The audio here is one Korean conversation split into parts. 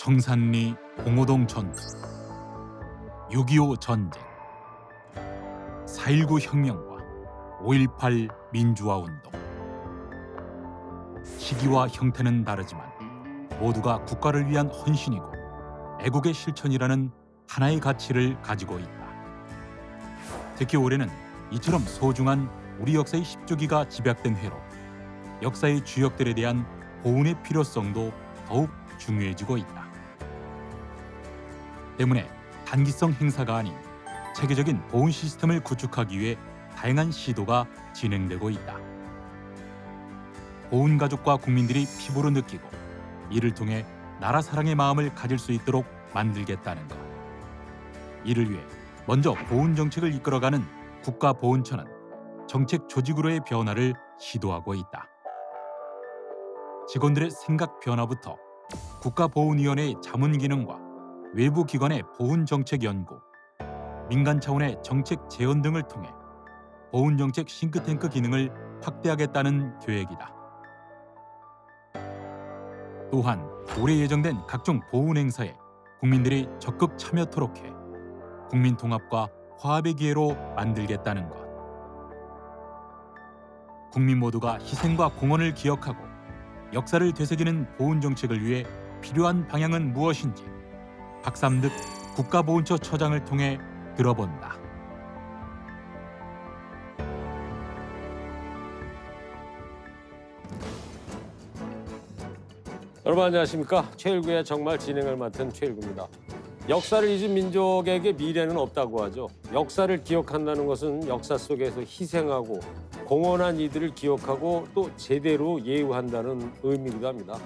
청산리 봉오동 전투, 6.25 전쟁, 4.19 혁명과 5.18 민주화 운동. 시기와 형태는 다르지만 모두가 국가를 위한 헌신이고 애국의 실천이라는 하나의 가치를 가지고 있다. 특히 올해는 이처럼 소중한 우리 역사의 10주기가 집약된 해로 역사의 주역들에 대한 보훈의 필요성도 더욱 중요해지고 있다. 때문에 단기성 행사가 아닌 체계적인 보훈 시스템을 구축하기 위해 다양한 시도가 진행되고 있다. 보훈 가족과 국민들이 피부로 느끼고 이를 통해 나라 사랑의 마음을 가질 수 있도록 만들겠다는 것. 이를 위해 먼저 보훈 정책을 이끌어가는 국가보훈처는 정책 조직으로의 변화를 시도하고 있다. 직원들의 생각 변화부터 국가보훈위원회의 자문 기능과 외부 기관의 보훈 정책 연구, 민간 차원의 정책 재현 등을 통해 보훈 정책 싱크탱크 기능을 확대하겠다는 계획이다. 또한 올해 예정된 각종 보훈 행사에 국민들이 적극 참여토록 해 국민 통합과 화합의 기회로 만들겠다는 것. 국민 모두가 희생과 공헌을 기억하고 역사를 되새기는 보훈 정책을 위해 필요한 방향은 무엇인지 박삼득 국가보훈처 처장을 통해 들어본다. 여러분 안녕하십니까? 최일구의 정말 진행을 맡은 최일구입니다. 역사를 잊은 민족에게 미래는 없다고 하죠. 역사를 기억한다는 것은 역사 속에서 희생하고 공헌한 이들을 기억하고 또 제대로 예우한다는 의미이기도 합니다.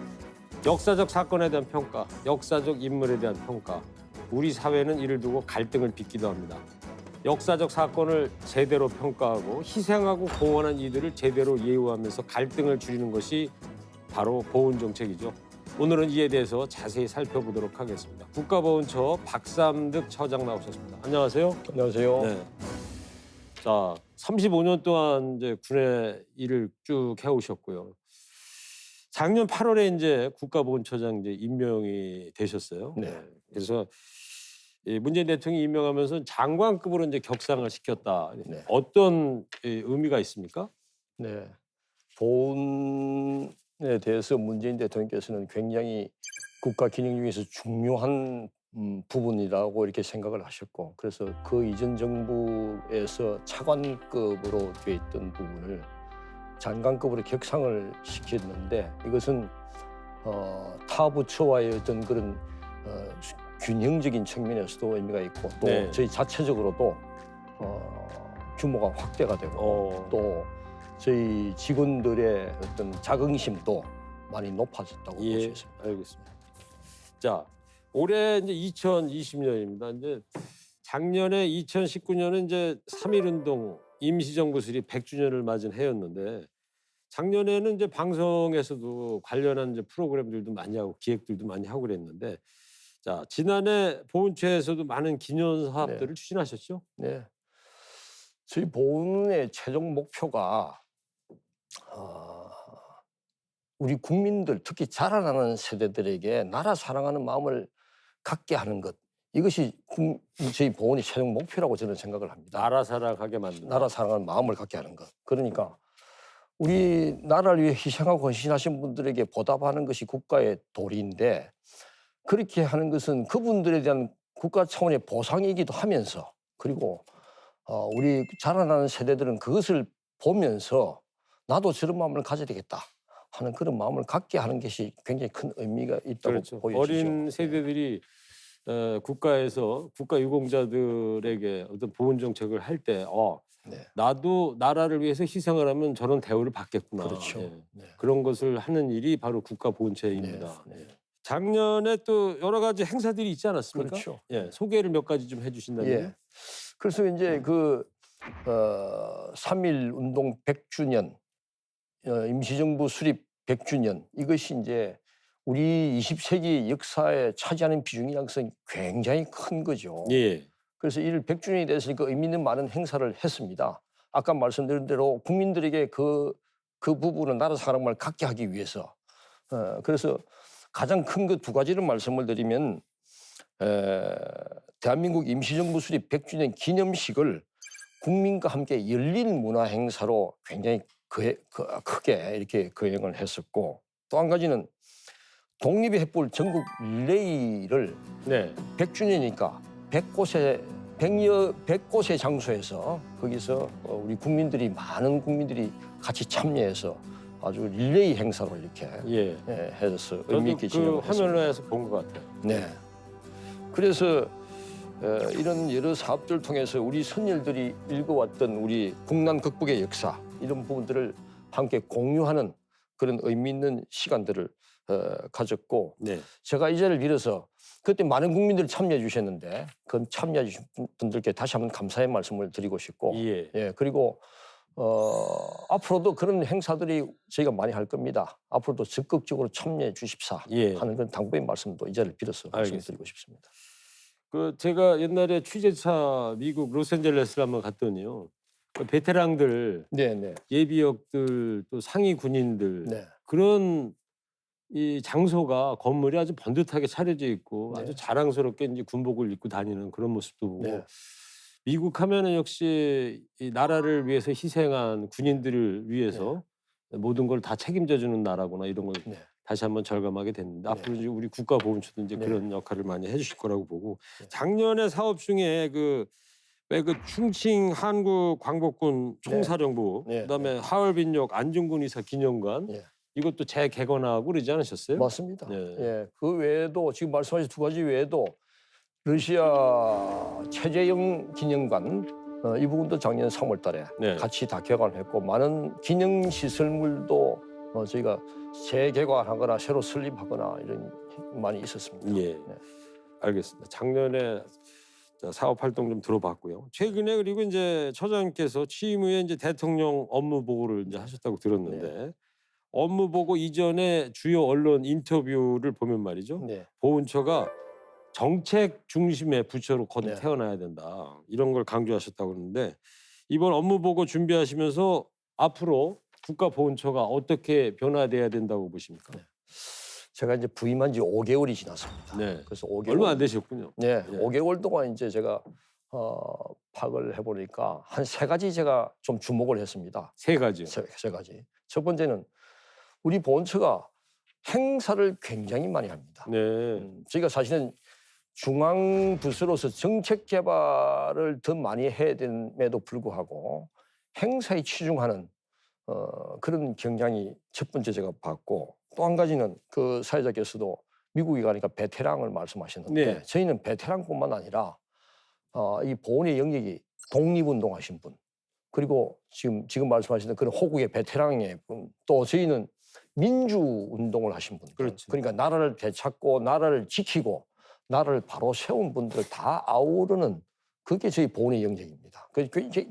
역사적 사건에 대한 평가, 역사적 인물에 대한 평가, 우리 사회는 이를 두고 갈등을 빚기도 합니다. 역사적 사건을 제대로 평가하고 희생하고 공헌한 이들을 제대로 예우하면서 갈등을 줄이는 것이 바로 보훈 정책이죠. 오늘은 이에 대해서 자세히 살펴보도록 하겠습니다. 국가보훈처 박삼득 처장 나오셨습니다. 안녕하세요. 안녕하세요. 네. 자, 35년 동안 이제 군의 일을 쭉 해오셨고요. 작년 8월에 이제 국가보훈처장 이제 임명이 되셨어요. 네. 그래서 이 문재인 대통령이 임명하면서 장관급으로 이제 격상을 시켰다. 네. 어떤 의미가 있습니까? 네. 보훈에 대해서 문재인 대통령께서는 굉장히 국가 기능 중에서 중요한 부분이라고 이렇게 생각을 하셨고, 그래서 그 이전 정부에서 차관급으로 되어 있던 부분을 장관급으로 격상을 시켰는데, 이것은 타 부처와의 어떤 그런 균형적인 측면에서도 의미가 있고, 또 네. 저희 자체적으로도 규모가 확대가 되고 또 저희 직원들의 어떤 자긍심도 많이 높아졌다고 볼 수 있습니다. 알겠습니다. 자, 올해 이제 2020년입니다. 이제 작년에 2019년은 이제 3.1운동 임시정부 수립 100주년을 맞은 해였는데, 작년에는 이제 방송에서도 관련한 이제 프로그램들도 많이 하고 기획들도 많이 하고 그랬는데, 자, 지난해 보훈처에서도 많은 기념 사업들을 추진하셨죠? 네. 저희 보훈의 최종 목표가 우리 국민들, 특히 자라나는 세대들에게 나라 사랑하는 마음을 갖게 하는 것, 이것이 저희 보훈의 최종 목표라고 저는 생각을 합니다. 나라 사랑하게 만든다. 나라 사랑하는 마음을 갖게 하는 것. 그러니까 우리 나라를 위해 희생하고 헌신하신 분들에게 보답하는 것이 국가의 도리인데, 그렇게 하는 것은 그분들에 대한 국가 차원의 보상이기도 하면서, 그리고 우리 자라나는 세대들은 그것을 보면서 나도 저런 마음을 가져야 되겠다 하는 그런 마음을 갖게 하는 것이 굉장히 큰 의미가 있다고 그렇죠. 보여지죠. 어린 세대들이 국가에서 국가 유공자들에게 어떤 보훈 정책을 할 때 네. 나도 나라를 위해서 희생을 하면 저런 대우를 받겠구나. 그렇죠. 예. 네. 그런 것을 하는 일이 바로 국가보훈처입니다. 네. 네. 작년에 또 여러 가지 행사들이 있지 않았습니까? 그렇죠. 예, 소개를 몇 가지 좀 해주신다면. 예. 그래서 이제 그 3.1 운동 100주년, 임시정부 수립 100주년, 이것이 이제 우리 20세기 역사에 차지하는 비중이라는 것은 굉장히 큰 거죠. 예. 그래서 이를 100주년이 돼서 그 의미 있는 많은 행사를 했습니다. 아까 말씀드린 대로 국민들에게 그 부분은 나라 사랑을 갖게 하기 위해서. 그래서 가장 큰 그 두 가지를 말씀을 드리면 대한민국 임시정부 수립 100주년 기념식을 국민과 함께 열린 문화 행사로 굉장히 크게 이렇게 거행을 했었고 또 한 가지는 독립의 횃불 전국 릴레이를 네. 100주년이니까 100곳의 장소에서 거기서 우리 국민들이 많은 국민들이 같이 참여해서 아주 릴레이 행사로 이렇게 예. 해서 저도 의미 있게 그 진행을 했습니다. 화면에서 본 것 같아요. 네. 그래서 이런 여러 사업들을 통해서 우리 선열들이 읽어왔던 우리 국난 극복의 역사 이런 부분들을 함께 공유하는 그런 의미 있는 시간들을 가졌고 네. 제가 이 자리를 빌어서 그때 많은 국민들이 참여해 주셨는데 그 참여해 주신 분들께 다시 한번 감사의 말씀을 드리고 싶고 예. 그리고 앞으로도 그런 행사들이 저희가 많이 할 겁니다. 앞으로도 적극적으로 참여해 주십사 하는 그런 당부의 말씀도 이 자리를 빌어서 말씀드리고 싶습니다. 그 제가 옛날에 취재차 미국 로스앤젤레스를 한번 갔더니요. 그 베테랑들, 네. 예비역들, 또 상위 군인들 네. 그런 이 장소가 건물이 아주 번듯하게 차려져 있고 네. 아주 자랑스럽게 이제 군복을 입고 다니는 그런 모습도 보고 네. 미국 하면은 역시 이 나라를 위해서 희생한 군인들을 위해서 모든 걸 다 책임져 주는 나라구나 이런 걸 네. 다시 한번 절감하게 됐는데 네. 앞으로 이제 우리 국가보훈처도 이제 네. 그런 역할을 많이 해주실 거라고 보고 네. 작년에 사업 중에 왜 그 충칭 한국 광복군 총사령부 네. 그다음에 하얼빈역 안중근 의사 기념관 네. 이것도 재개건하고 그러지 않으셨어요? 맞습니다. 네. 그 외에도 지금 말씀하신 두 가지 외에도 러시아 최재형 기념관 이 부분도 작년 3월 달에 네. 같이 다 개관을 했고 많은 기능 시설물도 저희가 재개관하거나 새로 설립하거나 이런 많이 있었습니다. 예. 네. 알겠습니다. 작년에 사업 활동 좀 들어봤고요. 최근에 그리고 이제 처장님께서 취임 후에 이제 대통령 업무 보고를 이제 하셨다고 들었는데 업무 보고 이전에 주요 언론 인터뷰를 보면 말이죠. 네. 보훈처가 정책 중심의 부처로 곧 네. 태어나야 된다. 이런 걸 강조하셨다고 그러는데 이번 업무 보고 준비하시면서 앞으로 국가보훈처가 어떻게 변화돼야 된다고 보십니까? 네. 제가 이제 부임한 지 5개월이 지났습니다. 네. 그래서 5개월 얼마 안 되셨군요. 네, 예. 5개월 동안 이제 제가 파악을 해보니까 한 3가지 제가 좀 주목을 했습니다. 세 가지요. 세 가지. 첫 번째는 우리 보훈처가 행사를 굉장히 많이 합니다. 네. 저희가 사실은 중앙 부서로서 정책 개발을 더 많이 해야 됨에도 불구하고 행사에 치중하는 그런 경향이 첫 번째 제가 봤고 또 한 가지는 그 사회자께서도 미국에 가니까 베테랑을 말씀하셨는데 네. 저희는 베테랑뿐만 아니라 이 보훈의 영역이 독립운동하신 분 그리고 지금 말씀하시는 그런 호국의 베테랑의 분 또 저희는 민주운동을 하신 분들 그렇죠. 그러니까 나라를 되찾고 나라를 지키고 나라를 바로 세운 분들을 다 아우르는 그게 저희 보훈의 영역입니다.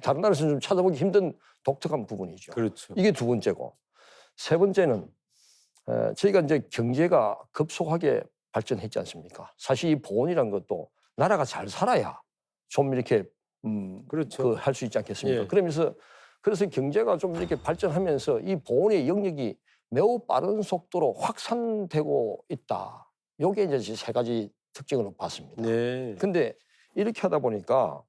다른 나라에서는 좀 찾아보기 힘든 독특한 부분이죠. 그렇죠. 이게 두 번째고 세 번째는 저희가 이제 경제가 급속하게 발전했지 않습니까? 사실 이 보훈이라는 것도 나라가 잘 살아야 좀 이렇게 그렇죠. 할 수 있지 않겠습니까? 예. 그래서 경제가 좀 이렇게 발전하면서 이 보훈의 영역이 매우 빠른 속도로 확산되고 있다. 요게 이제 세 가지 특징으로 봤습니다. 네. 근데 이렇게 하다 보니까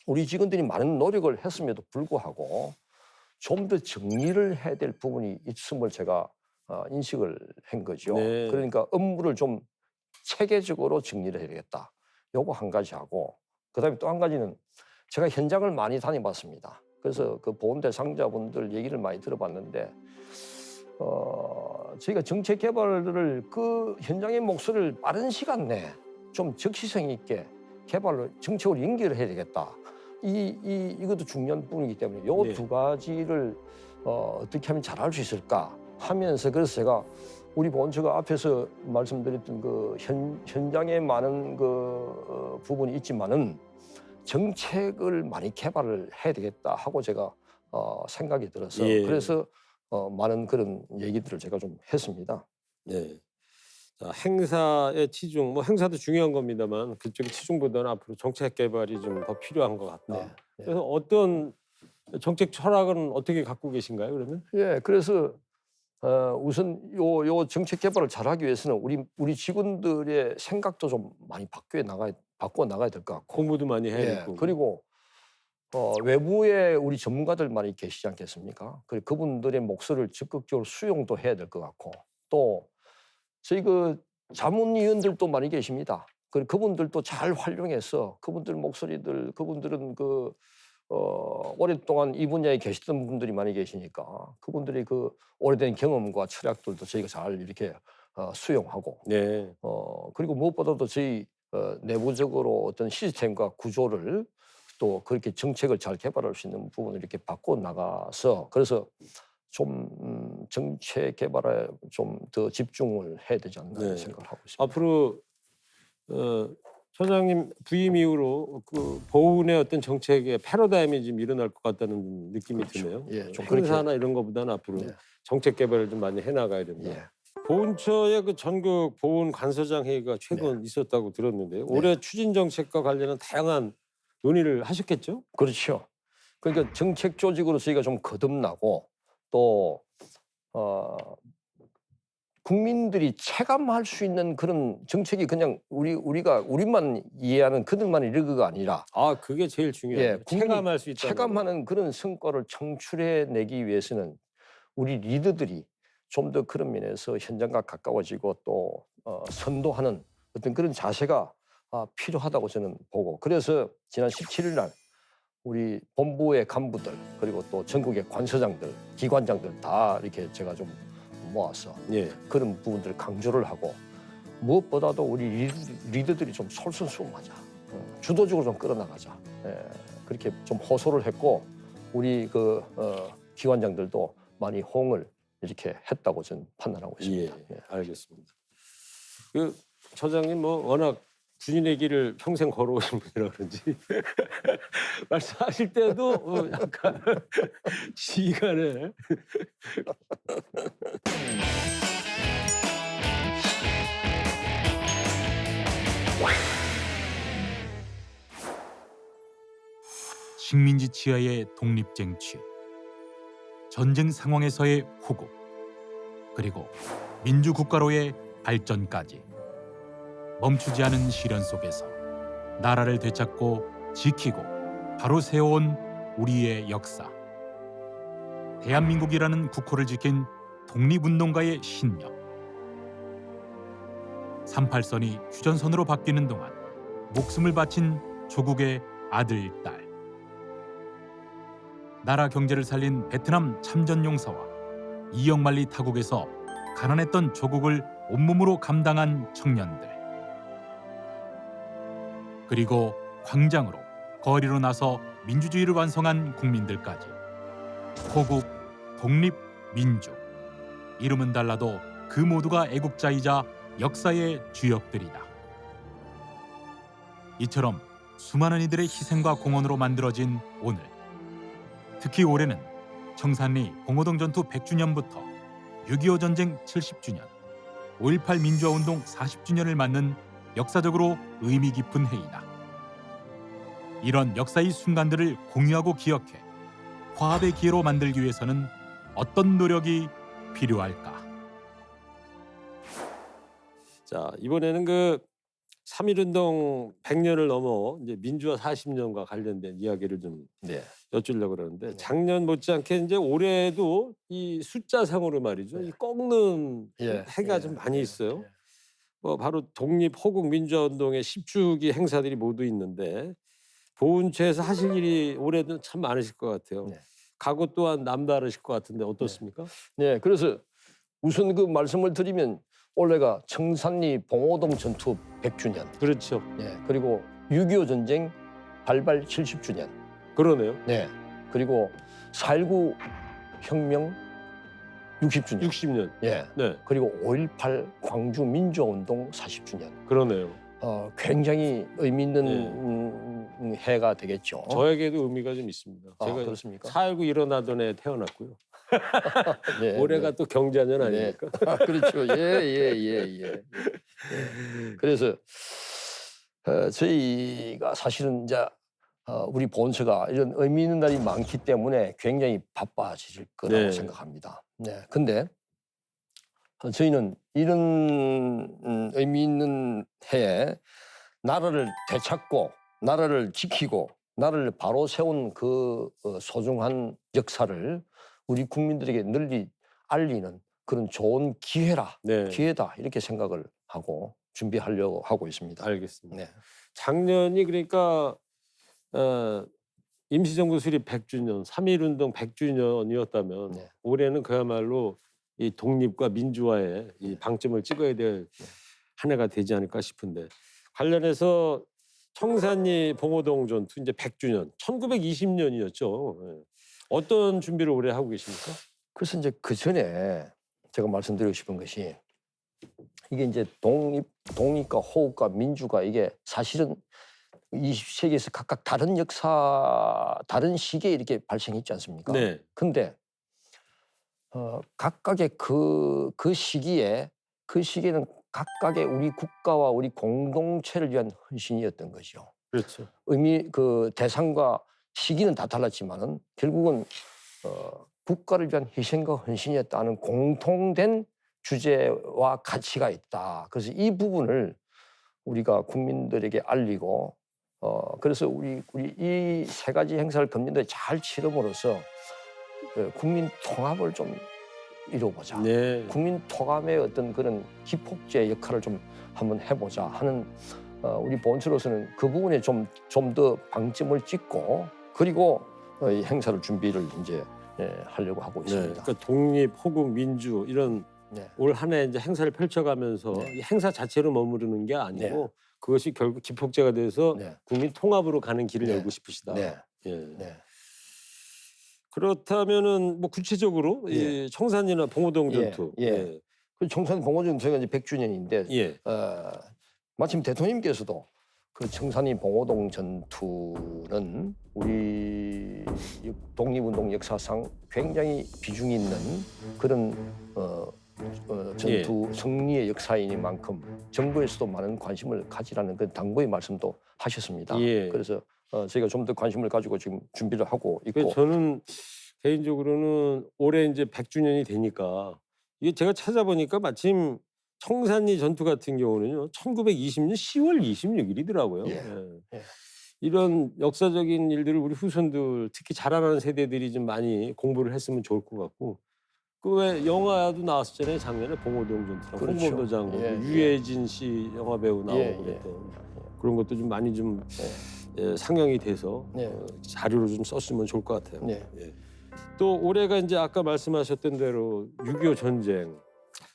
우리 직원들이 많은 노력을 했음에도 불구하고 좀 더 정리를 해야 될 부분이 있음을 제가 인식을 한 거죠. 네. 그러니까 업무를 좀 체계적으로 정리를 해야 되겠다. 요거 한 가지 하고 그다음에 또 한 가지는 제가 현장을 많이 다녀봤습니다. 그래서 그 보훈 대상자분들 얘기를 많이 들어봤는데 저희가 정책 개발을 그 현장의 몫을 빠른 시간 내에 좀 적시성 있게 개발을 정책으로 연결을 해야 되겠다. 이것도 중요한 부분이기 때문에 요 두 가지를 어떻게 하면 잘할 수 있을까 하면서 그래서 제가 우리 보훈처가 앞에서 말씀드렸던 그 현장에 많은 그 부분이 있지만은 정책을 많이 개발을 해야 되겠다 하고 제가 생각이 들어서 그래서 많은 그런 얘기들을 제가 좀 했습니다. 네. 자, 행사의 치중, 뭐 행사도 중요한 겁니다만 그쪽의 치중보다는 앞으로 정책 개발이 좀 더 필요한 것 같다. 네. 그래서 어떤 정책 철학은 어떻게 갖고 계신가요, 그러면? 예, 그래서 우선 요 정책 개발을 잘하기 위해서는 우리 직원들의 생각도 좀 많이 바꿔 나가야 될 것 같고. 공부도 많이 해야 예, 되고. 그리고 외부에 우리 전문가들 많이 계시지 않겠습니까? 그분들의 목소리를 적극적으로 수용도 해야 될 것 같고, 또 저희 그 자문위원들도 많이 계십니다. 그분들도 잘 활용해서 그분들 목소리들, 그분들은 오랫동안 이 분야에 계시던 분들이 많이 계시니까 그분들의 그 오래된 경험과 철학들도 저희가 잘 이렇게 수용하고, 네. 그리고 무엇보다도 저희 내부적으로 어떤 시스템과 구조를 또 그렇게 정책을 잘 개발할 수 있는 부분을 이렇게 바꿔 나가서, 그래서 좀 정책 개발에 좀 더 집중을 해야 되지 않나 네. 생각을 하고 있습니다. 앞으로 처장님 부임 이후로 그 보훈의 어떤 정책의 패러다임이 좀 일어날 것 같다는 느낌이 드네요. 예, 좀 그렇게. 행사나 이런 거보다는 앞으로 네. 정책 개발을 좀 많이 해나가야 됩니다. 예. 보훈처의 그 전국 보훈 관서장 회의가 최근 있었다고 들었는데요. 올해 추진 정책과 관련한 다양한 논의를 하셨겠죠? 그렇죠. 그러니까 정책 조직으로 저희가 좀 거듭나고, 또 국민들이 체감할 수 있는 그런 정책이 그냥 우리만 이해하는 그들만 이르기가 아니라, 아, 그게 제일 중요해요. 예, 국민이 체감할 수 있다. 체감하는 그런 성과를 창출해내기 위해서는 우리 리더들이 좀 더 그런 면에서 현장과 가까워지고 또 선도하는 어떤 그런 자세가 필요하다고 저는 보고, 그래서 지난 17일 날 우리 본부의 간부들, 그리고 또 전국의 관서장들, 기관장들 다 이렇게 제가 좀 모아서 예. 그런 부분들을 강조를 하고, 무엇보다도 우리 리더들이 좀 솔선수범하자, 주도적으로 좀 끌어나가자, 그렇게 좀 호소를 했고, 우리 기관장들도 많이 호응을 이렇게 했다고 저는 판단하고 있습니다. 예. 알겠습니다. 그 처장님 뭐 워낙 군인의 길을 평생 걸어오신 분이라 그런지 말씀하실 때도 약간 시간에 식민지 치하의 독립쟁취, 전쟁 상황에서의 후국, 그리고 민주국가로의 발전까지 멈추지 않은 시련 속에서 나라를 되찾고 지키고 바로 세워온 우리의 역사. 대한민국이라는 국호를 지킨 독립운동가의 신명. 38선이 휴전선으로 바뀌는 동안 목숨을 바친 조국의 아들, 딸. 나라 경제를 살린 베트남 참전용사와 이역만리 타국에서 가난했던 조국을 온몸으로 감당한 청년들. 그리고 광장으로 거리로 나서 민주주의를 완성한 국민들까지. 호국, 독립, 민주. 이름은 달라도 그 모두가 애국자이자 역사의 주역들이다. 이처럼 수많은 이들의 희생과 공헌으로 만들어진 오늘. 특히 올해는 청산리 봉오동 전투 100주년부터 6.25 전쟁 70주년, 5.18 민주화운동 40주년을 맞는 역사적으로 의미 깊은 해이다. 이런 역사의 순간들을 공유하고 기억해 화합의 기회로 만들기 위해서는 어떤 노력이 필요할까? 자, 이번에는 그 3.1운동 100년을 넘어 이제 민주화 40년과 관련된 이야기를 좀 네. 여쭈려고 그러는데, 네. 작년 못지않게 이제 올해도 이 숫자상으로 말이죠. 네. 이 꺾는 예. 해가 좀 많이 있어요. 바로 독립, 호국, 민주화 운동의 10주기 행사들이 모두 있는데, 보훈처에서 하실 일이 올해도 참 많으실 것 같아요. 네. 각오 또한 남다르실 것 같은데 어떻습니까? 네, 그래서 우선 그 말씀을 드리면 올해가 청산리 봉오동 전투 100주년, 그렇죠. 네, 그리고 6.25 전쟁 발발 70주년, 그러네요. 네, 그리고 4.19 혁명 60주년, 60년. 예, 네, 그리고 5.18 광주 민주화운동 40주년. 그러네요. 굉장히 의미 있는 해가 되겠죠. 저에게도 의미가 좀 있습니다. 제가 그렇습니까? 4.19 일어나던 해 태어났고요. 네, 올해가 네. 또 경자년 네. 아닙니까? 그렇죠. 예. 그래서 저희가 사실은 이제 우리 본처가 이런 의미 있는 날이 많기 때문에 굉장히 바빠질 거라고 네. 생각합니다. 네. 근데 저희는 이런 의미 있는 해에 나라를 되찾고 나라를 지키고 나라를 바로 세운 그 소중한 역사를 우리 국민들에게 널리 알리는 그런 좋은 네. 기회다 이렇게 생각을 하고 준비하려고 하고 있습니다. 알겠습니다. 네. 작년이 그러니까 임시정부 수립 100주년, 3.1운동 100주년이었다면 네. 올해는 그야말로 이 독립과 민주화에 이 방점을 찍어야 될 한 해가 되지 않을까 싶은데 관련해서 청산리 봉오동 전투 이제 100주년, 1920년이었죠. 어떤 준비를 올해 하고 계십니까? 그래서 이제 그 전에 제가 말씀드리고 싶은 것이 이게 이제 독립과 호국과 민주가 이게 사실은 20세기에서 각각 다른 역사, 다른 시기에 이렇게 발생했지 않습니까? 네. 근데 각각의 그 시기에는 각각의 우리 국가와 우리 공동체를 위한 헌신이었던 것이죠. 그렇죠. 그 대상과 시기는 다 달랐지만은 결국은 국가를 위한 희생과 헌신이었다는 공통된 주제와 가치가 있다. 그래서 이 부분을 우리가 국민들에게 알리고 그래서 우리 이 세 가지 행사를 금년도에 잘 치름으로써 국민 통합을 좀 이루어보자. 네. 국민 통합의 어떤 그런 기폭제 역할을 좀 한번 해보자 하는 우리 본처로서는 그 부분에 좀 더 방점을 찍고 그리고 이 행사를 준비를 이제 하려고 하고 네. 있습니다. 그러니까 독립, 호국, 민주 이런 네. 올 한 해 이제 행사를 펼쳐가면서 네. 이 행사 자체로 머무르는 게 아니고 네. 그것이 결국 기폭제가 돼서 네. 국민 통합으로 가는 길을 네. 열고 싶으시다. 네. 예. 네. 그렇다면은 뭐 구체적으로 예. 이 청산리나 봉오동 예. 전투. 예. 그 청산 봉오동 저희가 이제 100주년인데 예. 마침 대통령께서도 그 청산리 봉오동 전투는 우리 독립운동 역사상 굉장히 비중 있는 그런 전투 승리의 역사이니만큼 정부에서도 많은 관심을 가지라는 그 당부의 말씀도 하셨습니다. 예. 그래서 저희가 좀 더 관심을 가지고 지금 준비를 하고 있고. 그래서 저는 개인적으로는 올해 이제 100주년이 되니까 이게 제가 찾아보니까 마침 청산리 전투 같은 경우는요 1920년 10월 26일이더라고요. 예. 예. 이런 역사적인 일들을 우리 후손들 특히 자라나는 세대들이 좀 많이 공부를 했으면 좋을 것 같고 그 왜 영화도 나왔었잖아요 작년에 봉오동 전투랑 그렇죠. 홍범도 장군 예, 유해진 씨 영화 배우 나오고 예, 그랬던 그런 것도 좀 많이 좀 예. 상영이 돼서 네. 자료로 좀 썼으면 좋을 것 같아요. 네. 예. 또 올해가 이제 아까 말씀하셨던 대로 6.25 전쟁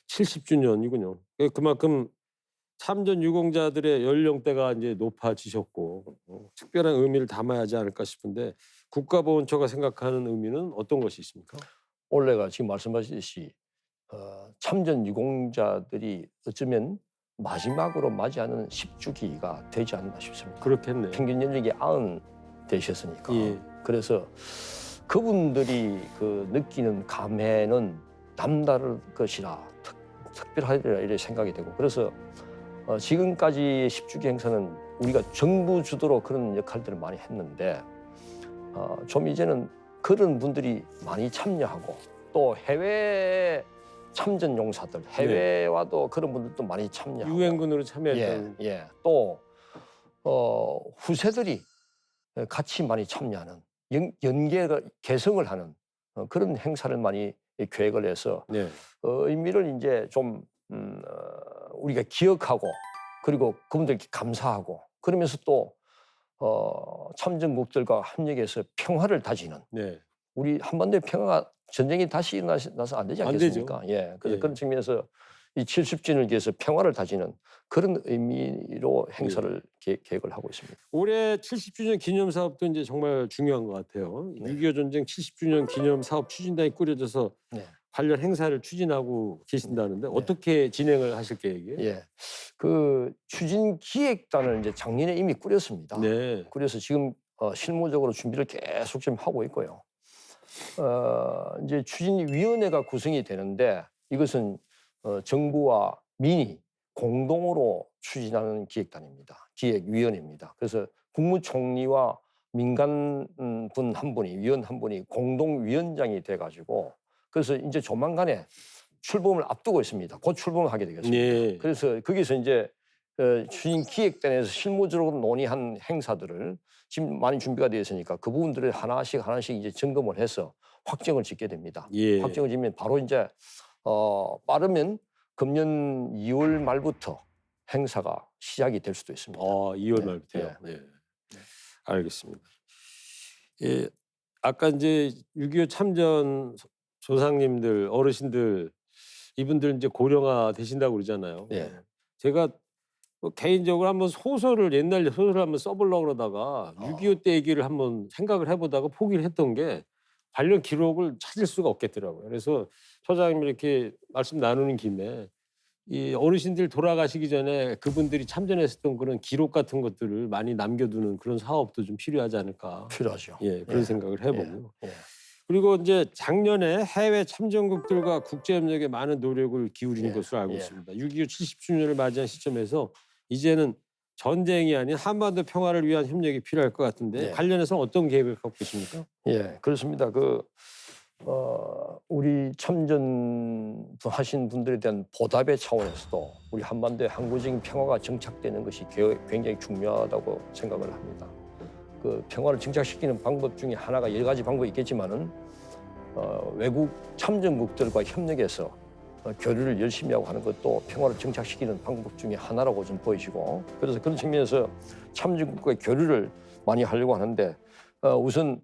70주년이군요. 그만큼 참전 유공자들의 연령대가 이제 높아지셨고 특별한 의미를 담아야 하지 않을까 싶은데 국가보훈처가 생각하는 의미는 어떤 것이 있습니까? 올해가 지금 말씀하셨듯이 참전 유공자들이 어쩌면 마지막으로 맞이하는 10주기가 되지 않나 싶습니다. 그렇겠네요. 평균 연령이 90 되셨으니까. 예. 그래서 그분들이 그 느끼는 감회는 남다를 것이라 특별하리라 이렇게 생각이 되고 그래서 지금까지 10주기 행사는 우리가 정부 주도로 그런 역할들을 많이 했는데 좀 이제는 그런 분들이 많이 참여하고 또 해외 참전 용사들 해외와도 그런 분들도 많이 참여하고 유엔군으로 참여했던 또 후세들이 같이 많이 참여하는 연계가 개성을 하는 그런 행사를 많이 계획을 해서 네. 의미를 이제 좀 우리가 기억하고 그리고 그분들께 감사하고 그러면서 또 참전국들과 협력해서 평화를 다지는 네. 우리 한반도의 평화가 전쟁이 다시 일어나서 안 되지 안 않겠습니까? 예. 그래서 예. 그런 측면에서 이 70주년을 위해서 평화를 다지는 그런 의미로 행사를 계획을 하고 있습니다. 올해 70주년 기념 사업도 이제 정말 중요한 것 같아요. 네. 6.25 전쟁 70주년 기념 사업 추진단이 꾸려져서 네. 관련 행사를 추진하고 계신다는데 어떻게 진행을 하실 계획이에요? 예. 그 추진 기획단을 이제 작년에 이미 꾸렸습니다. 네. 그래서 지금 실무적으로 준비를 계속 좀 하고 있고요. 이제 추진위원회가 구성이 되는데 이것은 정부와 민이 공동으로 추진하는 기획단입니다. 기획위원회입니다. 그래서 국무총리와 민간 분 한 분이 위원 한 분이 공동위원장이 돼가지고 그래서 이제 조만간에 출범을 앞두고 있습니다. 곧 출범을 하게 되겠습니다. 예. 그래서 거기서 이제 추진 기획단에서 실무적으로 논의한 행사들을 지금 많이 준비가 되어 있으니까 그 부분들을 하나씩 이제 점검을 해서 확정을 짓게 됩니다. 예. 확정을 짓면 바로 이제 빠르면 금년 2월 말부터 행사가 시작이 될 수도 있습니다. 2월 네, 말부터요. 네. 알겠습니다. 예, 아까 이제 6.25 참전 조상님들, 어르신들 이분들 이제 고령화 되신다고 그러잖아요. 네. 제가 뭐 개인적으로 한번 옛날 소설을 한번 써보려고 그러다가 6.25 때 얘기를 한번 생각을 해보다가 포기를 했던 게 관련 기록을 찾을 수가 없겠더라고요. 그래서 처장님이 이렇게 말씀 나누는 김에 이 어르신들 돌아가시기 전에 그분들이 참전했었던 그런 기록 같은 것들을 많이 남겨두는 그런 사업도 좀 필요하지 않을까. 필요하죠. 예, 그런 예. 생각을 해보고요. 예. 그리고 이제 작년에 해외 참전국들과 국제협력에 많은 노력을 기울인 예, 것으로 알고 예. 있습니다. 6.25 70주년을 맞이한 시점에서 이제는 전쟁이 아닌 한반도 평화를 위한 협력이 필요할 것 같은데 예. 관련해서 어떤 계획을 갖고 계십니까? 예, 그렇습니다. 우리 참전하신 분들에 대한 보답의 차원에서도 우리 한반도의 항구적인 평화가 정착되는 것이 굉장히 중요하다고 생각을 합니다. 그 평화를 정착시키는 방법 중에 하나가 여러 가지 방법이 있겠지만은 외국 참전국들과 협력해서 교류를 열심히 하고 하는 것도 평화를 정착시키는 방법 중에 하나라고 좀 보이시고, 그래서 그런 측면에서 참전국과의 교류를 많이 하려고 하는데 우선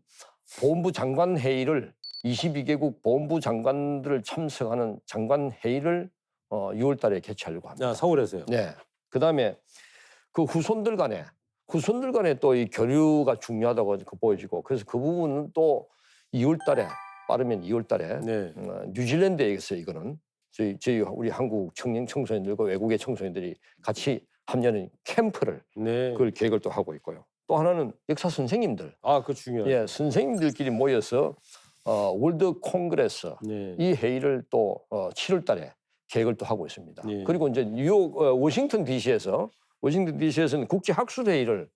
보훈부 장관 회의를 22개국 보훈부 장관들을 참석하는 장관 회의를 6월 달에 개최하려고 합니다. 서울에서요. 네. 그다음에 그 후손들 간에 또 이 교류가 중요하다고 보여지고, 그래서 그 부분은 또 2월 달에 빠르면 2월 달에 네. 뉴질랜드에 있어요. 이거는 저희 우리 한국 청소년들과 외국의 청소년들이 같이 합류하는 캠프를 네. 그걸 계획을 또 하고 있고요. 또 하나는 역사 선생님들, 그거 중요해요. 예, 선생님들끼리 모여서 월드 콩그레스 네. 이 회의를 또 7월 달에 계획을 또 하고 있습니다. 네. 그리고 이제 뉴욕 워싱턴 DC에서는 국제 학술 회의를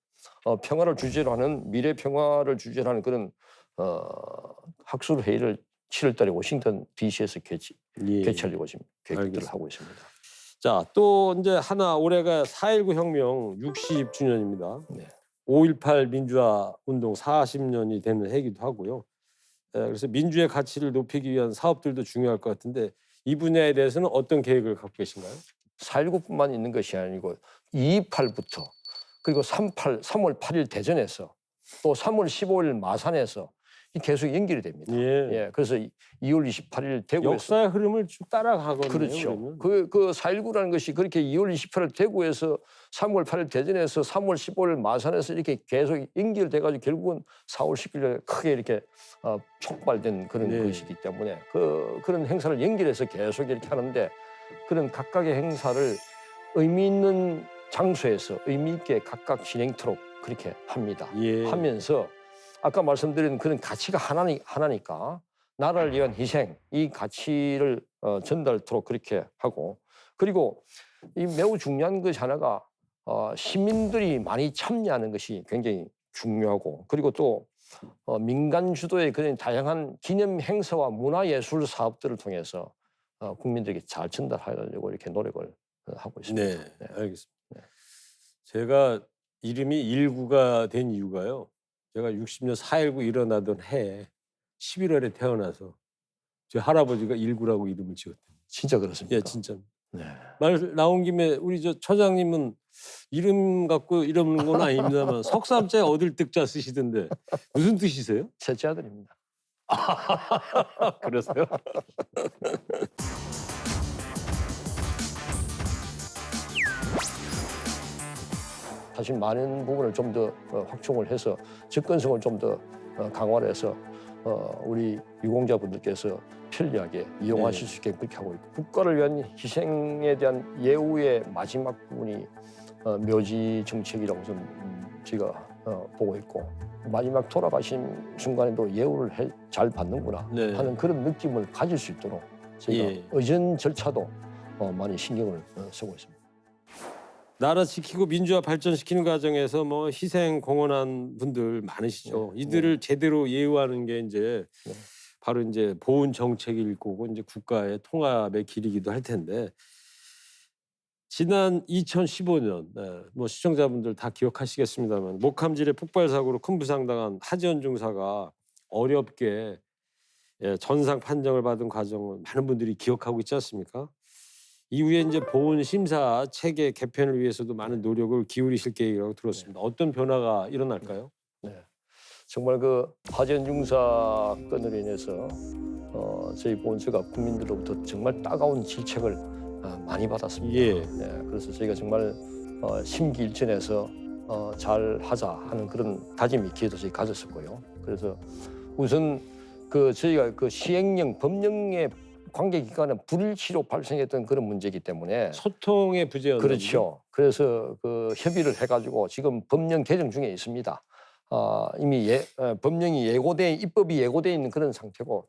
평화를 주제로 하는 미래 평화를 주제로 하는 그런 학술 회의를 7월 달에 워싱턴 DC에서 개최하려고 지금 계획들을 알겠습니다. 하고 있습니다. 자, 또 이제 하나 올해가 4.19 혁명 60주년입니다. 네. 5.18 민주화 운동 40년이 되는 해기도 하고요. 그래서 민주의 가치를 높이기 위한 사업들도 중요할 것 같은데 이 분야에 대해서는 어떤 계획을 갖고 계신가요? 4.19뿐만 있는 것이 아니고 2.28부터 그리고 3월 8일 대전에서 또 3월 15일 마산에서 계속 연결이 됩니다. 예. 그래서 2월 28일 대구에서 역사의 흐름을 쭉 따라가거든요. 그렇죠. 그러면. 그 4.19라는 것이 그렇게 2월 28일 대구에서 3월 8일 대전에서 3월 15일 마산에서 이렇게 계속 연결돼가지고 결국은 4월 19일에 크게 이렇게 촉발된 그런 네. 것이기 때문에 그런 행사를 연결해서 계속 이렇게 하는데, 그런 각각의 행사를 의미 있는 장소에서 의미 있게 각각 진행토록 그렇게 합니다. 예. 하면서 아까 말씀드린 그런 가치가 하나니까 나라를 위한 희생, 이 가치를 전달토록 그렇게 하고, 그리고 이 매우 중요한 것이 하나가 시민들이 많이 참여하는 것이 굉장히 중요하고, 그리고 또 민간 주도의 그런 다양한 기념 행사와 문화예술 사업들을 통해서 국민들에게 잘 전달하려고 이렇게 노력을 하고 있습니다. 네, 알겠습니다. 제가 이름이 19가 된 이유가요. 제가 60년 4.19 일어나던 해에 11월에 태어나서 제 할아버지가 19라고 이름을 지었대요. 진짜 그렇습니까? 예, 진짜. 네. 말 나온 김에 우리 처장님은 이름 갖고 이러는 건 아닙니다만 석삼자에 얻을 득자 쓰시던데 무슨 뜻이세요? 셋째 아들입니다. 그래서요? 사실 많은 부분을 좀 더 확충을 해서 접근성을 좀 더 강화를 해서 우리 유공자분들께서 편리하게 이용하실 수 있게 그렇게 하고 있고, 국가를 위한 희생에 대한 예우의 마지막 부분이 묘지 정책이라고 좀 제가 보고 있고, 마지막 돌아가신 순간에도 예우를 잘 받는구나 네. 하는 그런 느낌을 가질 수 있도록 저희가 예. 의전 절차도 많이 신경을 쓰고 있습니다. 나라 지키고 민주화 발전시키는 과정에서 뭐 희생 공헌한 분들 많으시죠. 네. 이들을 제대로 예우하는 게 이제 네. 바로 이제 보훈 정책일 거고 이제 국가의 통합의 길이기도 할 텐데 지난 2015년 뭐 시청자분들 다 기억하시겠습니다만 목함질의 폭발 사고로 큰 부상당한 하지연 중사가 어렵게 전상 판정을 받은 과정을 많은 분들이 기억하고 있지 않습니까? 이후에 이제 보훈 심사 체계 개편을 위해서도 많은 노력을 기울이실 계획이라고 들었습니다. 어떤 변화가 일어날까요? 네. 정말 그 하지연 중사 건으로 인해서 저희 보훈처가 국민들로부터 정말 따가운 질책을 많이 받았습니다. 예. 네, 그래서 저희가 정말 심기일전해서 잘 하자 하는 그런 다짐이 기회도 저희 가졌었고요. 그래서 우선 그 저희가 그 시행령 법령의 관계 기관은 불일치로 발생했던 그런 문제이기 때문에 소통의 부재였나요? 그렇죠. 그래서 그 협의를 해가지고 지금 법령 개정 중에 있습니다. 이미 법령이 입법이 예고돼 있는 그런 상태고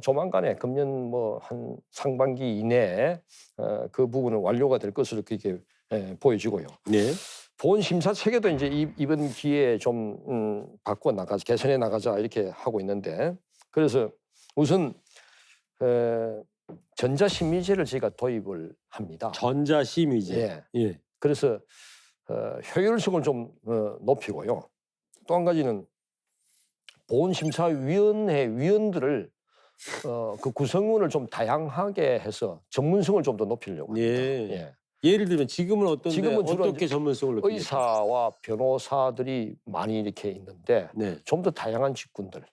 조만간에 금년 뭐 한 상반기 이내에 그 부분은 완료가 될 것으로 그렇게 보여지고요. 네. 보훈 심사 체계도 이제 이번 기회에 좀 바꿔 나가자, 개선해 나가자 이렇게 하고 있는데 그래서 우선 전자심의제를 저희가 도입을 합니다. 전자심의제. 예. 그래서 효율성을 좀 높이고요. 또 한 가지는 보훈심사위원회 위원들을 그 구성원을 좀 다양하게 해서 전문성을 좀 더 높이려고 합니다. 예. 예를 들면 지금은 지금은 주로 어떻게 전문성을 높입니까? 의사와 변호사들이 많이 이렇게 있는데 네. 좀 더 다양한 직군들,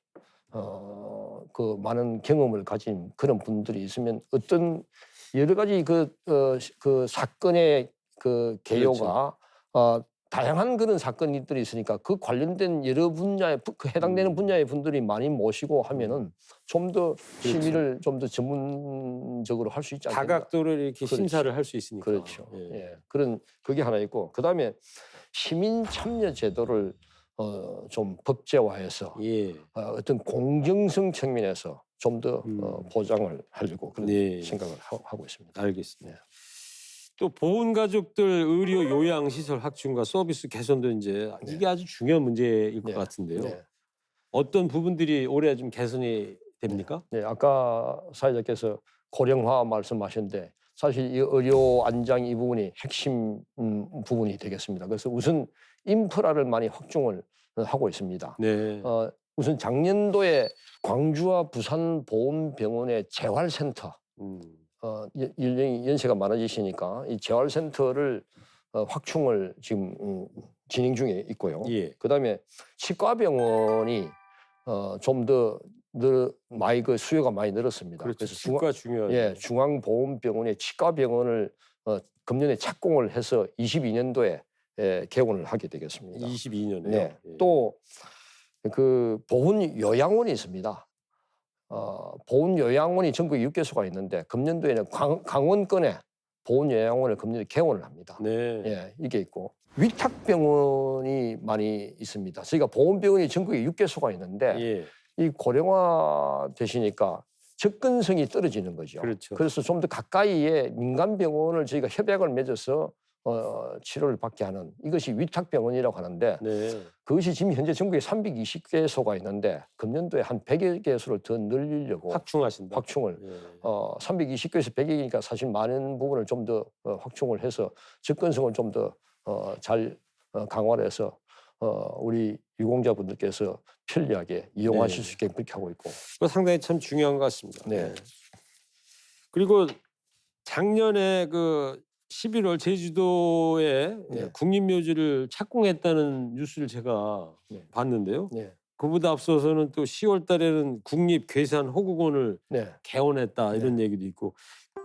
그 많은 경험을 가진 그런 분들이 있으면 어떤 여러 가지 그 사건의 그 개요가 다양한 그런 사건들이 있으니까 그 관련된 여러 분야의 그 해당되는 분야의 분들이 많이 모시고 하면은 좀 더 심의를 좀 더 전문적으로 할 수 있지 않겠나. 다각도를 이렇게 그렇죠. 심사를 할 수 있으니까. 그렇죠. 예. 예. 그런 그게 하나 있고 그다음에 시민 참여 제도를 좀 법제화해서 예. 어떤 공정성 측면에서 좀 더 보장을 하려고 그런 네. 생각을 하고 있습니다. 알겠습니다. 네. 또 보훈 가족들 의료 요양 시설 확충과 서비스 개선도 이제 네. 이게 아주 중요한 문제일 것 네. 같은데요. 네. 어떤 부분들이 올해 좀 개선이 됩니까? 네, 아까 사회자께서 고령화 말씀하셨는데 사실 이 의료 안장 이 부분이 핵심 부분이 되겠습니다. 그래서 우선 인프라를 많이 확충을 하고 있습니다. 네. 우선 작년도에 광주와 부산 보훈병원의 재활센터 연세가 많아지시니까 이 재활센터를 확충을 지금 진행 중에 있고요. 예. 그다음에 치과병원이 좀 더 많이 그 수요가 많이 늘었습니다. 그렇죠. 그래서 치과 중요하죠. 중앙보훈병원의 치과병원을 금년에 착공을 해서 22년도에 개원을 하게 되겠습니다. 22년에. 네. 또 그 보훈 요양원이 있습니다. 보훈 요양원이 전국에 6개소가 있는데 금년도에는 강원권에 보훈 요양원을 금년에 개원을 합니다. 네. 예, 이게 있고 위탁병원이 많이 있습니다. 저희가 보훈병원이 전국에 6개소가 있는데 예. 이 고령화 되시니까 접근성이 떨어지는 거죠. 그렇죠. 그래서 좀 더 가까이에 민간병원을 저희가 협약을 맺어서 치료를 받게 하는 이것이 위탁병원이라고 하는데 네. 그것이 지금 현재 전국에 320개소가 있는데 금년도에 한 100여 개소를 더 늘리려고 확충하신다. 확충을 예. 320개에서 100개니까 사실 많은 부분을 좀 더 확충을 해서 접근성을 좀 더 잘 강화를 해서 우리 유공자분들께서 편리하게 이용하실 네. 수 있게 그렇게 하고 있고. 그거 상당히 참 중요한 것 같습니다. 네. 그리고 작년에 그 11월 제주도에 네. 국립묘지를 착공했다는 뉴스를 제가 네. 봤는데요. 네. 그보다 앞서서는 또 10월 달에는 국립괴산 호국원을 네. 개원했다 이런 얘기도 있고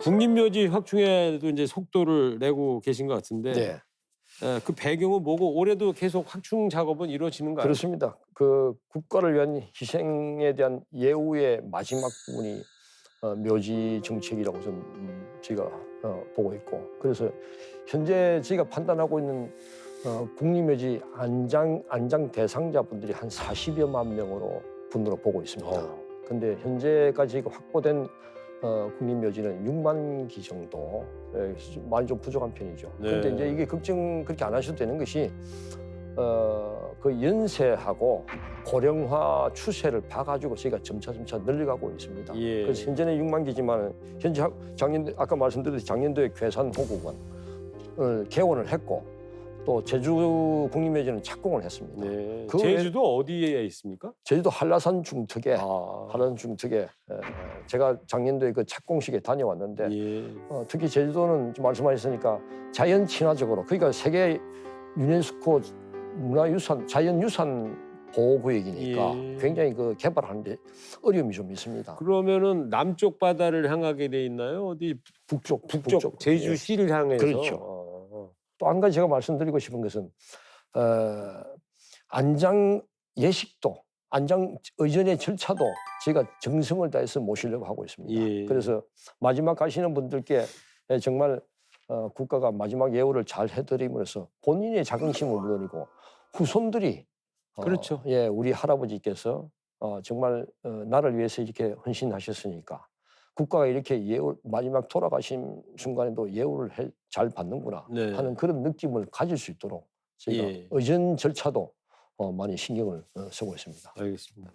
국립묘지 확충에도 이제 속도를 내고 계신 것 같은데 네. 그 배경은 뭐고 올해도 계속 확충 작업은 이루어지는가요? 그렇습니다. 그 국가를 위한 희생에 대한 예우의 마지막 부분이 묘지 정책이라고 좀 저희가 보고 있고 그래서 현재 저희가 판단하고 있는 국립묘지 안장 대상자분들이 한 40여만 분으로 보고 있습니다. 근데 현재까지 확보된 국립묘지는 6만 기 정도 많이 좀 부족한 편이죠. 네. 그런데 이제 이게 걱정 그렇게 안 하셔도 되는 것이 그 연세하고 고령화 추세를 봐가지고 저희가 점차 늘려가고 있습니다. 예. 그래서 현재는 6만 개지만 현재 작년 아까 말씀드렸듯이 작년도에 괴산 호국원을 개원을 했고 또 제주 국립묘지는 착공을 했습니다. 네. 그 외- 제주도 어디에 있습니까? 제주도 한라산 중턱에 아, 한라산 중턱에 제가 작년도에 그 착공식에 다녀왔는데 예. 특히 제주도는 좀 말씀하셨으니까 자연 친화적으로 그러니까 세계 유네스코 문화유산 자연유산 보호구역이니까 예. 굉장히 그 개발하는데 어려움이 좀 있습니다. 그러면은 남쪽 바다를 향하게 돼 있나요? 어디 북쪽 제주시를 향해서. 그렇죠. 또 한 가지 제가 말씀드리고 싶은 것은 안장 예식도 안장 의전의 절차도 제가 정성을 다해서 모시려고 하고 있습니다. 예. 그래서 마지막 가시는 분들께 정말 국가가 마지막 예우를 잘 해드림으로써 본인의 자긍심은 물론이고 후손들이 그렇죠. 예, 우리 할아버지께서 정말 나를 위해서 이렇게 헌신하셨으니까 국가가 이렇게 예우 마지막 돌아가신 순간에도 예우를 잘 받는구나 네. 하는 그런 느낌을 가질 수 있도록 저희가 예. 의전 절차도 많이 신경을 쓰고 있습니다. 알겠습니다.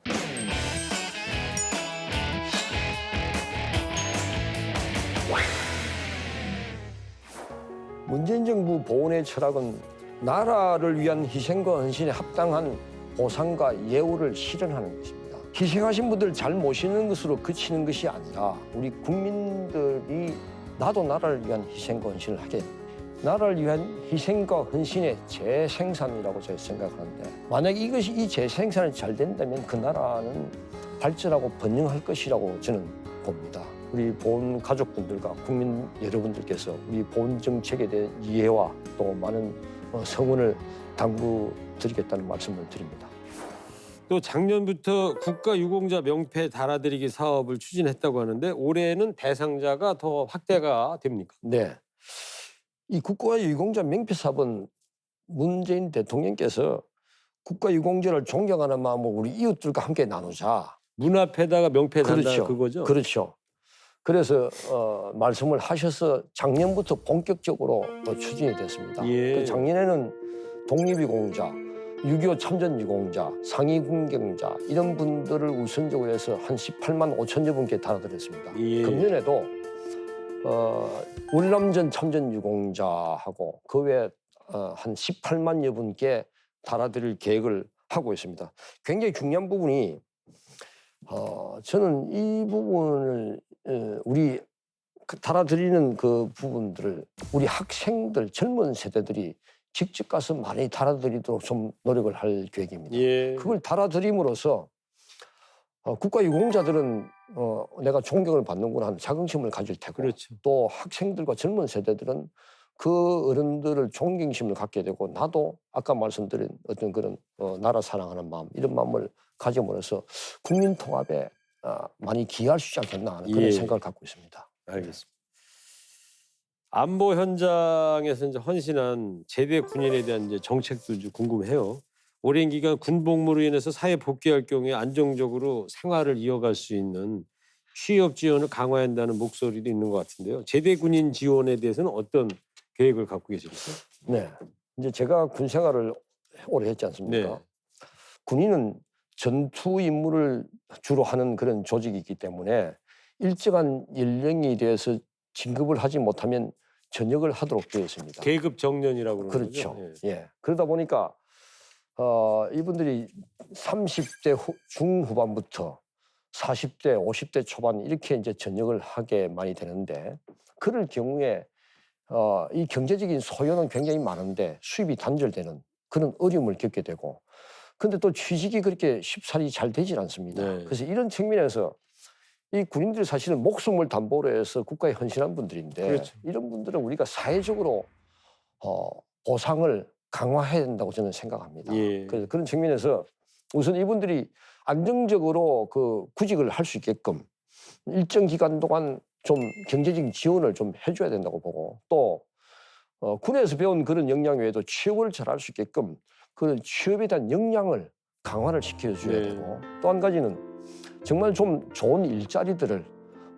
문재인 정부 보훈의 철학은 나라를 위한 희생과 헌신에 합당한 보상과 예우를 실현하는 것입니다. 희생하신 분들 잘 모시는 것으로 그치는 것이 아니라 우리 국민들이 나도 나라를 위한 희생과 헌신을 하게 나라를 위한 희생과 헌신의 재생산이라고 제가 생각하는데 만약 이것이 이 재생산이 잘 된다면 그 나라는 발전하고 번영할 것이라고 저는 봅니다. 우리 보훈 가족분들과 국민 여러분들께서 우리 보훈 정책에 대한 이해와 또 많은 성원을 당부드리겠다는 말씀을 드립니다. 또 작년부터 국가유공자 명패 달아드리기 사업을 추진했다고 하는데 올해는 대상자가 더 확대가 됩니까? 네, 이 국가유공자 명패 사업은 문재인 대통령께서 국가유공자를 존경하는 마음으로 우리 이웃들과 함께 나누자. 문 앞에다가 명패 단다 그렇죠. 그거죠? 그렇죠. 그래서 말씀을 하셔서 작년부터 본격적으로 추진이 됐습니다. 예. 그 작년에는 독립유공자, 6.25 참전유공자, 상위군경자 이런 분들을 우선적으로 해서 한 18만 5천여 분께 달아드렸습니다. 예. 금년에도 월남전 참전유공자하고 그 외에 한 18만여 분께 달아드릴 계획을 하고 있습니다. 굉장히 중요한 부분이 저는 이 부분을 우리 달아드리는 그 부분들을 우리 학생들 젊은 세대들이 직접 가서 많이 달아드리도록 좀 노력을 할 계획입니다. 예. 그걸 달아드림으로써 국가유공자들은 내가 존경을 받는구나 하는 자긍심을 가질 테고 그렇죠. 또 학생들과 젊은 세대들은 그 어른들을 존경심을 갖게 되고 나도 아까 말씀드린 어떤 그런 나라 사랑하는 마음 이런 마음을 가짐으로써 국민 통합에 많이 기여할 수 있지 않겠나 하는 그런 예. 생각을 갖고 있습니다. 알겠습니다. 안보 현장에서 이제 헌신한 제대 군인에 대한 이제 정책도 좀 궁금해요. 오랜 기간 군 복무로 인해서 사회 복귀할 경우에 안정적으로 생활을 이어갈 수 있는 취업 지원을 강화해야 한다는 목소리도 있는 것 같은데요. 제대 군인 지원에 대해서는 어떤 계획을 갖고 계십니까? 네, 이제 제가 군 생활을 오래 했지 않습니까? 네. 군인은 전투 임무를 주로 하는 그런 조직이기 때문에 일정한 연령이 돼서 진급을 하지 못하면 전역을 하도록 되어 있습니다. 계급 정년이라고 그러는 그렇죠. 거죠? 예. 그러다 보니까 이분들이 30대 중후반부터 40대, 50대 초반 이렇게 이제 전역을 하게 많이 되는데 그럴 경우에 이 경제적인 소요는 굉장히 많은데 수입이 단절되는 그런 어려움을 겪게 되고 근데 또 취직이 그렇게 쉽사리 잘 되질 않습니다. 네. 그래서 이런 측면에서 이 군인들이 사실은 목숨을 담보로 해서 국가에 헌신한 분들인데 그렇죠. 이런 분들은 우리가 사회적으로 보상을 강화해야 된다고 저는 생각합니다. 예. 그래서 그런 측면에서 우선 이분들이 안정적으로 그 구직을 할 수 있게끔 일정 기간 동안 좀 경제적인 지원을 좀 해줘야 된다고 보고 또 군에서 배운 그런 역량 외에도 취업을 잘할 수 있게끔 그런 취업에 대한 역량을 강화를 시켜줘야 네. 되고 또 한 가지는 정말 좀 좋은 일자리들을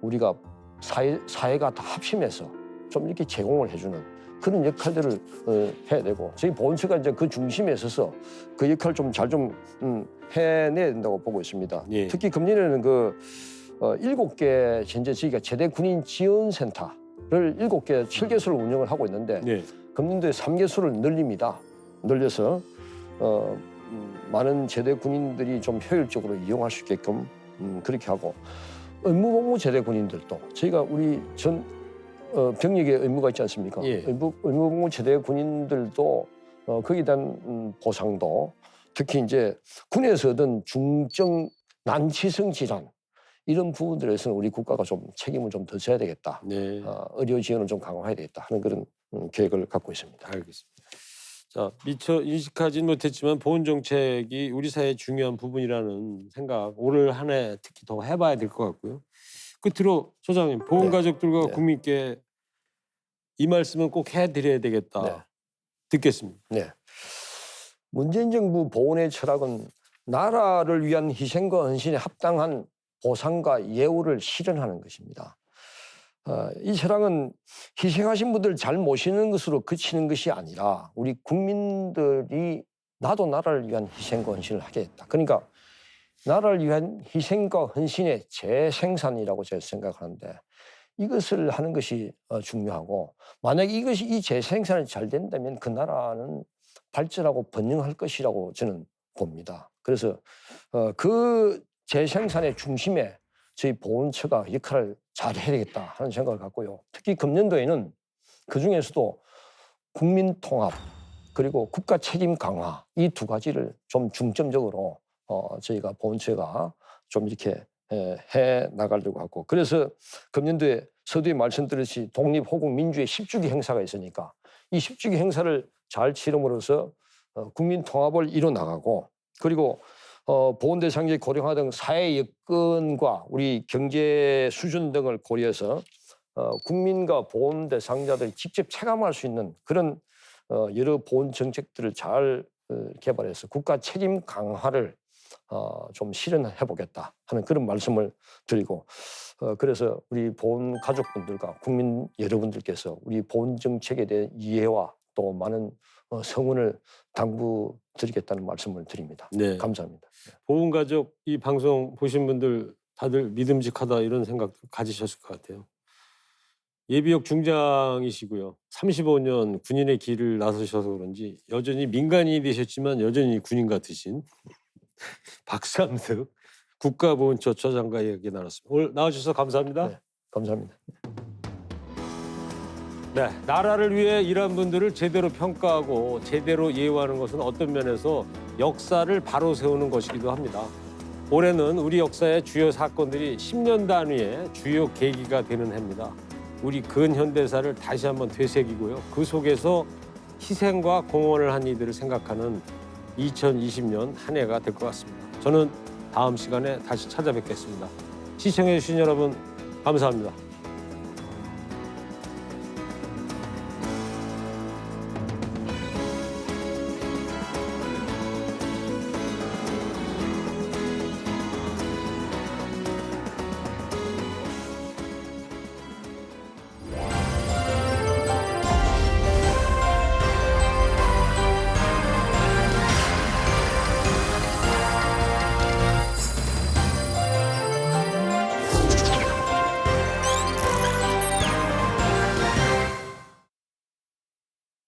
우리가 사회가 다 합심해서 좀 이렇게 제공을 해주는 그런 역할들을 해야 되고 저희 보훈처가 이제 그 중심에 서서 그 역할을 좀 잘 해내야 된다고 보고 있습니다. 예. 특히 금년에는 그 7개 현재 저희가 제대 군인 지원센터를 7개 7개소를 운영을 하고 있는데 네. 금년도에 3개소를 늘립니다. 늘려서 많은 제대 군인들이 좀 효율적으로 이용할 수 있게끔 그렇게 하고 의무복무 제대 군인들도 저희가 우리 전 병력에 의무가 있지 않습니까? 예. 의무복무 제대 군인들도 거기에 대한 보상도 특히 이제 군에서 얻은 중증 난치성 질환 이런 부분들에서는 우리 국가가 좀 책임을 좀 더 져야 되겠다. 네. 의료 지원을 좀 강화해야 되겠다 하는 그런 계획을 갖고 있습니다. 알겠습니다. 자, 미처 인식하지는 못했지만 보훈 정책이 우리 사회의 중요한 부분이라는 생각 올해 한 해 특히 더 해봐야 될 것 같고요. 끝으로 소장님, 보훈 네. 가족들과 네. 국민께 이 말씀은 꼭 해드려야 되겠다. 네. 듣겠습니다. 네. 문재인 정부 보훈의 철학은 나라를 위한 희생과 헌신에 합당한 보상과 예우를 실현하는 것입니다. 이 철학은 희생하신 분들 잘 모시는 것으로 그치는 것이 아니라 우리 국민들이 나도 나라를 위한 희생과 헌신을 하겠다. 그러니까 나라를 위한 희생과 헌신의 재생산이라고 제가 생각하는데 이것을 하는 것이 중요하고 만약에 이것이 이 재생산이 잘 된다면 그 나라는 발전하고 번영할 것이라고 저는 봅니다. 그래서 그 재생산의 중심에 저희 보훈처가 역할을 잘 해야 되겠다 하는 생각을 갖고요. 특히 금년도에는 그중에서도 국민 통합 그리고 국가 책임 강화 이 두 가지를 좀 중점적으로 저희가 보훈처가 좀 이렇게 해 나가려고 하고 그래서 금년도에 서두에 말씀드렸듯이 독립호국민주의 10주기 행사가 있으니까 이 10주기 행사를 잘 치름으로써 국민 통합을 이뤄 나가고 그리고 보훈 대상자의 고령화 등 사회 여건과 우리 경제 수준 등을 고려해서 국민과 보훈 대상자들이 직접 체감할 수 있는 그런 여러 보훈 정책들을 잘 개발해서 국가 책임 강화를 좀 실현해 보겠다 하는 그런 말씀을 드리고 그래서 우리 보훈 가족분들과 국민 여러분들께서 우리 보훈 정책에 대한 이해와 또 많은 성원을 당부드리겠다는 말씀을 드립니다. 네. 감사합니다. 보훈 가족 이 방송 보신 분들 다들 믿음직하다 이런 생각 가지셨을 것 같아요. 예비역 중장이시고요. 35년 군인의 길을 나서셔서 그런지 여전히 민간인이 되셨지만 여전히 군인 같으신 박삼득 국가보훈처 처장과 이야기 나눴습니다. 오늘 나와주셔서 감사합니다. 네. 감사합니다. 네, 나라를 위해 일한 분들을 제대로 평가하고 제대로 예우하는 것은 어떤 면에서 역사를 바로 세우는 것이기도 합니다. 올해는 우리 역사의 주요 사건들이 10년 단위의 주요 계기가 되는 해입니다. 우리 근현대사를 다시 한번 되새기고요. 그 속에서 희생과 공헌을 한 이들을 생각하는 2020년 한 해가 될 것 같습니다. 저는 다음 시간에 다시 찾아뵙겠습니다. 시청해 주신 여러분 감사합니다.